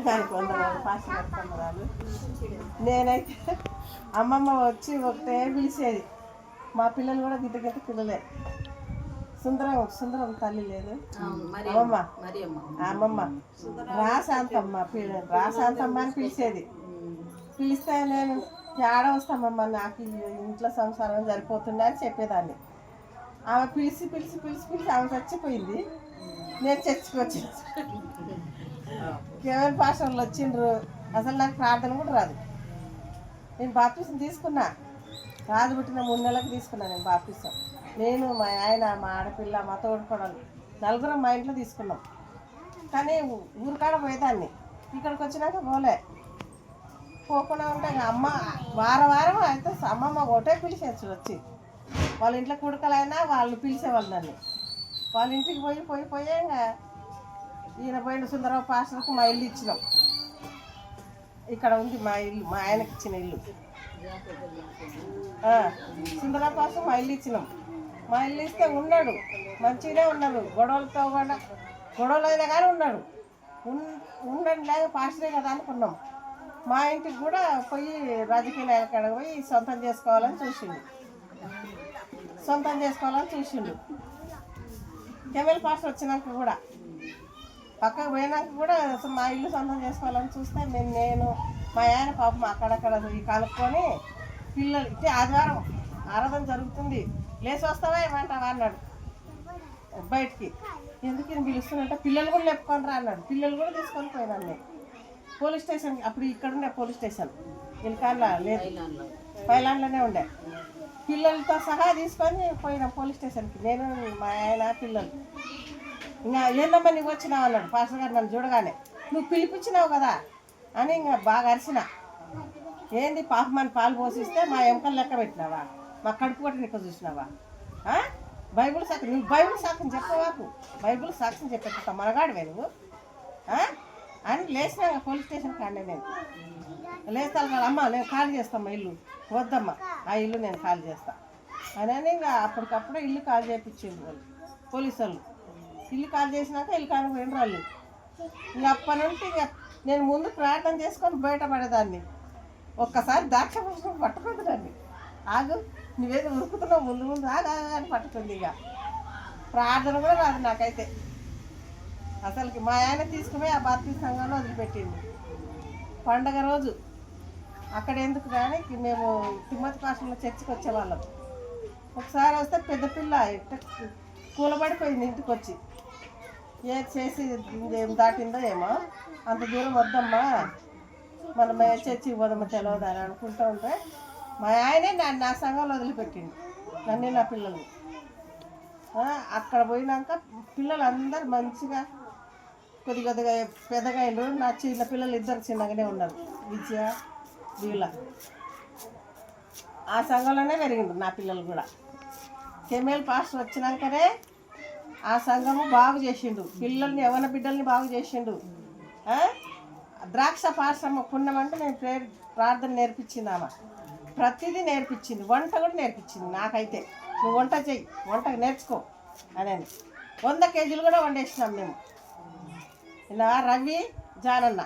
దానికి వందనాలు పాస్టర్ వందనాలు. నేనైతే అమ్మమ్మ వచ్చి ఒకటే పిలిచేది. మా పిల్లలు కూడా గిట్ట పిల్లలే. సుందరం తల్లి లేదు అమ్మమ్మ, అమ్మమ్మ రాశాంతమ్మ రాశాంతమ్మ అని పిలిచేది. పిలిస్తే నేను ఏడ వస్తామమ్మ, నాకు ఇంట్లో సంసారం సరిపోతుండే అని చెప్పేదాన్ని. ఆమె పిలిచి పిలిచి పిలిచి పిలిచి ఆమె చచ్చిపోయింది. నేను చచ్చిపోయాను. కేవలం పాస్టర్లు వచ్చిండ్రు. అసలు నాకు ప్రార్థన కూడా రాదు. నేను బాప్టిజం తీసుకున్నా, రాదు పుట్టిన 3 నెలలకు తీసుకున్నా నేను బాప్టిజం. నేను, మా ఆయన, మా ఆడపిల్ల, మా తోడుకోడలు నలుగురం మా ఇంట్లో తీసుకున్నాం. కానీ ఊరికాడ పోయేదాన్ని. ఇక్కడికి వచ్చినాక పోలే. పోకుండా ఉంటే అమ్మ వారం అయితే అమ్మమ్మ ఒకటే పిలిచేచ్చు వచ్చి. వాళ్ళ ఇంట్లో కుడకలైనా వాళ్ళు పిలిచేవాళ్ళు నన్ను. వాళ్ళ ఇంటికి పోయే ఇంకా ఈయన పోయిన సుందరరావు పాస్టర్కి మా ఇల్లు ఇచ్చినాం. ఇక్కడ ఉంది మా ఇల్లు, మా ఆయనకి ఇచ్చిన ఇల్లు. సుందరరావు పాస్టర్ మా ఇల్లు ఇచ్చినాం. మా ఇల్లు ఇస్తే ఉన్నాడు, మంచిగానే ఉన్నాడు. గొడవలతో కూడా గొడవలు అయినా కానీ ఉన్నాడు. ఉండండి లేక పాస్టరే కదా అనుకున్నాం. మా ఇంటికి కూడా పోయి రాజకీయ నాయకుడు పోయి సొంతం చేసుకోవాలని చూసిండు. కెమెల్ పాస్టర్ వచ్చినాక కూడా పక్కకు పోయినాక కూడా మా ఇల్లు సొంతం చేసుకోవాలని చూస్తే నేను మా ఆయన పాపం అక్కడక్కడ కలుపుకొని పిల్లలు ఇట్టే ఆదివారం ఆరాధన జరుగుతుంది, లేచి వస్తావా ఏమంటావా అన్నాడు బయటికి. ఎందుకు ఈయన పిలుస్తున్నట్టే పిల్లలు కూడా లేపుకొని రా అన్నాడు. పిల్లలు కూడా తీసుకొని పోయినాను నేను పోలీస్ స్టేషన్. అప్పుడు ఇక్కడ ఉండే పోలీస్ స్టేషన్ ఇల్కాన్లా లేదు, పైలాండ్లోనే ఉండే. పిల్లలతో సహా తీసుకొని పోయినాం పోలీస్ స్టేషన్కి, నేను మా ఆయన పిల్లలు. ఇంకా ఏందమ్మా నువ్వు వచ్చినావు అన్నాడు పాస్టర్ గారు నన్ను చూడగానే. నువ్వు పిలిపించినావు కదా అని ఇంకా బాగా అరిసిన. ఏంది పాపమని పాలు పోసిస్తే మా ఎముకలు లెక్క పెట్టినావా, మా కడుపు కొట్టి నీకు చూసినావా, బైబుల్ సాక్షి నువ్వు బైబుల్ సాక్షిని చెప్పవాకు, బైబుల్ సాక్షిని చెప్పేట మనగాడివే నువ్వు అని లేచినా పోలీస్ స్టేషన్ కాండే. నేను లేస్తాను కదా అమ్మ నేను ఖాళీ చేస్తామ్మా ఇల్లు, వద్దమ్మా ఆ ఇల్లు నేను ఖాళీ చేస్తా అని ఇంకా అప్పటికప్పుడే ఇల్లు ఖాళీ చేయించింది వాళ్ళు పోలీసు వాళ్ళు. ఇల్లు ఖాళీ చేసినాక ఇల్లు ఖాళీ పోయిన వాళ్ళు. ఇంక అప్పటి నుండి ఇక నేను ముందు ప్రార్థన చేసుకొని బయటపడేదాన్ని. ఒక్కసారి దాక్ష పట్టుకుంటుందండి, ఆగు నువ్వేదో ఉరుకుతున్నావు ముందు ఆగా అని పట్టుకుంది. ఇక ప్రార్థన కూడా రాదు నాకైతే అసలుకి. మా ఆయన తీసుకుపోయి ఆ బాప్టిజం సంఘంలో వదిలిపెట్టింది. పండగ రోజు అక్కడ ఎందుకు కానీ మేము తిమ్మతి పాస్టర్లో చర్చికి వచ్చేవాళ్ళం. ఒకసారి వస్తే పెద్ద పిల్ల కూలబడిపోయింది ఇంటికి వచ్చి. ఏది చేసి ఏం దాటిందో ఏమో, అంత దూరం వద్దమ్మా మనం చర్చికి పోదమ్మా తెలియదు అని అనుకుంటూ ఉంటే మా ఆయనే నా సంఘంలో వదిలిపెట్టిండు నన్ను నా పిల్లల్ని. అక్కడ పోయినాక పిల్లలు అందరు మంచిగా కొద్దిగా పెద్దగా అయినారు. నా చిన్న పిల్లలు ఇద్దరు చిన్నగానే ఉన్నారు, విద్య వీళ్ళ. ఆ సంఘంలోనే పెరిగిండ్రు నా పిల్లలు కూడా. కెమెల్ పాస్టర్ వచ్చినాకనే ఆ సంఘము బాగు చేసిండు, పిల్లల్ని యవన బిడ్డల్ని బాగు చేసిండు. ద్రాక్ష పాశ్రమ పుణ్యమంటే నేను ప్రార్థన నేర్పించింది ఆమె, ప్రతిదీ నేర్పించింది, వంట కూడా నేర్పించింది నాకైతే. నువ్వు వంట చెయ్యి, వంట నేర్చుకో అని 100 కేజీలు కూడా వండేసినాం మేము. ఇలా రవి జానన్న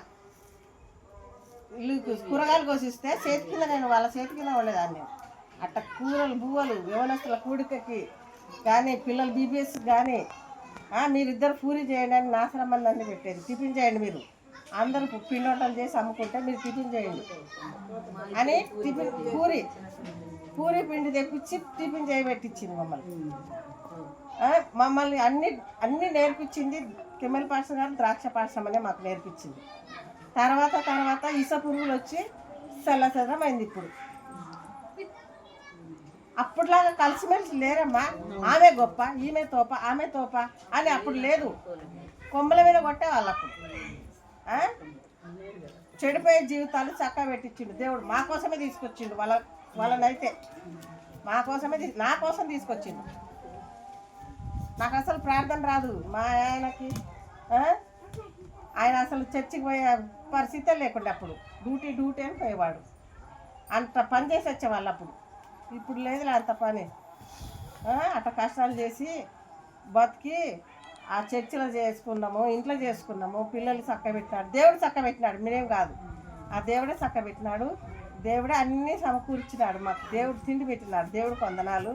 ఇల్లు కూరగాయలు కోసిస్తే చేతి కింద నేను వాళ్ళ చేతి కింద వండేదాన్ని. అట్ట కూరలు బువ్వలు యవనస్తుల కూడికకి కానీ పిల్లలు బీబీఎస్ కానీ మీరిద్దరు పూరి చేయండి అని నాశనమని అన్నీ పెట్టేది. టిఫిన్ చేయండి మీరు అందరూ పిండి వంటలు చేసి అమ్ముకుంటే మీరు టిఫిన్ చేయండి అని టిఫిన్ పూరి పిండి తెప్పించి టిఫిన్ చేయబెట్టించింది మమ్మల్ని అన్నీ నేర్పించింది. కెమెల్ పాస్టర్ గారు ద్రాక్ష పాశ్రమం అనే మాకు నేర్పించింది. తర్వాత ఇస పురుగులు వచ్చి చల్లచదరం అయింది. ఇప్పుడు అప్పుడులాగా కలిసిమెలిసి లేరమ్మా, ఆమె గొప్ప ఈమె తోప ఆమె తోప అని అప్పుడు లేదు. కొమ్మల మీద కొట్టేవాళ్ళు అప్పుడు. చెడిపోయే జీవితాలు చక్కగా పెట్టించిండు దేవుడు. మా కోసమే తీసుకొచ్చిండు వాళ్ళనైతే నా కోసం తీసుకొచ్చిండు. నాకు అసలు ప్రార్థన రాదు. మా ఆయనకి ఆయన అసలు చర్చికి పోయే పరిస్థితే లేకుండా అప్పుడు డ్యూటీ అని పోయేవాడు. అంత పని చేసి వచ్చేవాళ్ళు అప్పుడు. ఇప్పుడు లేదులే అంత పని. అట్లా కష్టాలు చేసి బతికి ఆ చర్చిలో చేసుకున్నాము, ఇంట్లో చేసుకున్నాము, పిల్లలు చక్కబెట్టినాడు, దేవుడు చక్కబెట్టినాడు, మీరేం కాదు. ఆ దేవుడే చక్కబెట్టినాడు, దేవుడే అన్నీ సమకూర్చినాడు, మాకు దేవుడు తిండి పెట్టినాడు, దేవుడు వందనాలు.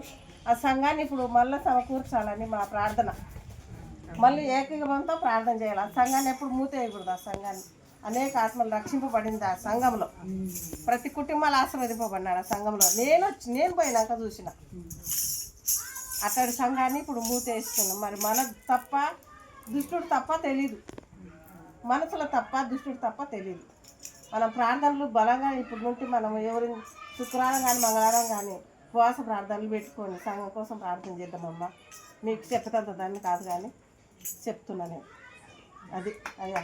ఆ సంఘాన్ని ఇప్పుడు మళ్ళీ సమకూర్చాలని మా ప్రార్థన, మళ్ళీ ఏకీభవంతో ప్రార్థన చేయాలి. ఆ సంఘాన్ని ఎప్పుడు మూతేయకూడదు. ఆ సంఘాన్ని అనేక ఆత్మలు రక్షింపబడింది. ఆ సంఘంలో ప్రతి కుటుంబాలు ఆశీర్వదింపబడినాడు. ఆ సంఘంలో నేను పోయినాక చూసిన అతడి సంఘాన్ని ఇప్పుడు మూతేస్తున్నాం. మరి మన తప్ప దుష్టుడు తప్ప తెలీదు, మనసులో తప్ప దుష్టుడు తప్ప తెలీదు. మనం ప్రార్థనలు బలంగా ఇప్పుడు నుండి మనం ఎవరి శుక్రవారం కానీ మంగళవారం కానీ ఉపవాస ప్రార్థనలు పెట్టుకొని సంఘం కోసం ప్రార్థన చేద్దామమ్మా. మీకు చెప్తాను దాన్ని కాదు కానీ చెప్తున్నా నేను. అది అయ్యా.